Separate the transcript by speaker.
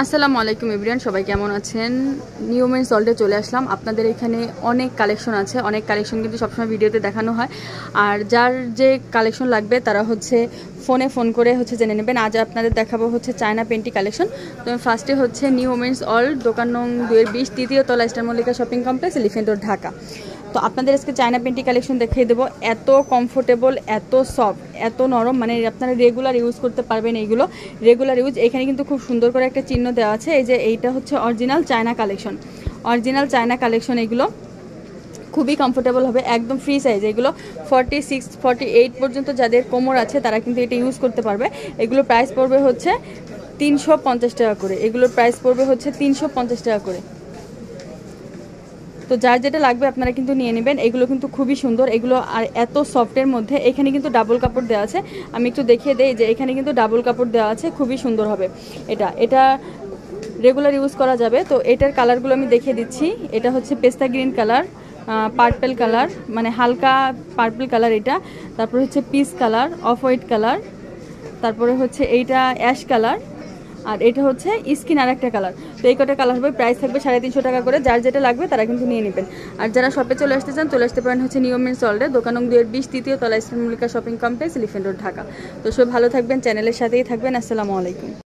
Speaker 1: আসসালামু আলাইকুম এভরিওয়ান, সবাই কেমন আছেন? নিউ মেন্স ওয়ার্ল্ডে চলে আসলাম। আপনাদের এখানে অনেক কালেকশন আছে, অনেক কালেকশন কিন্তু সবসময় ভিডিওতে দেখানো হয়। আর যার যে কালেকশন লাগবে তারা ফোন করে জেনে নেবেন। আজ আপনাদের দেখাবো চায়না পেন্টি কালেকশন। তো ফার্স্টে নিউ মেন্স ওয়ার্ল্ড, দোকান নং 220, তৃতীয় তলা, star Mallika shopping complex, elephant road, Dhaka. তো আপনাদের আজকে চায়না পেন্টি কালেকশন দেখিয়ে দেবো। এত কমফোর্টেবল, এত সফট, এত নরম, মানে আপনারা রেগুলার ইউজ করতে পারবেন। এইগুলো রেগুলার ইউজ। এখানে কিন্তু খুব সুন্দর করে একটা চিহ্ন দেওয়া আছে, এই যে এইটা original China collection. Original China collection. এগুলো খুবই কমফোর্টেবল হবে, একদম ফ্রি সাইজ। এগুলো 46, 48 পর্যন্ত যাদের কোমর আছে তারা কিন্তু এটা ইউজ করতে পারবে। এগুলো প্রাইস পড়বে 350 টাকা করে। এগুলোর প্রাইস পড়বে 350 টাকা করে। তো যার যেটা লাগবে আপনারা কিন্তু নিয়ে নেবেন। এগুলো কিন্তু খুবই সুন্দর, এগুলো আর এত সফটের মধ্যে। এখানে কিন্তু ডাবল কাপড় দেওয়া আছে, আমি একটু দেখিয়ে দেই যে এখানে কিন্তু ডাবল কাপড় দেওয়া আছে, খুবই সুন্দর হবে। এটা রেগুলার ইউজ করা যাবে। তো এটার কালারগুলো আমি দেখিয়ে দিচ্ছি। এটা পেস্তা গ্রিন কালার, পার্পল কালার, মানে হালকা পার্পল কালার এটা। তারপরে peach colour, off white colour, তারপরে এইটা অ্যাশ কালার, আর এটা স্কিন আর একটা কালার। তো এই কটা কালার হবে। প্রাইস থাকবে 350 টাকা করে। যার যেটা লাগবে তারা কিন্তু নিয়ে নেবেন। আর যারা শপে চলে আসতে চান, চলে আসতে পারেন নিউ মেন্স ওয়ার্ল্ডে, দোকান নং 220, তৃতীয় তলা, star Mallika shopping complex, elephant road, Dhaka. তো সব ভালো থাকবেন, চ্যানেলের সাথেই থাকবেন। আসসালামু আলাইকুম।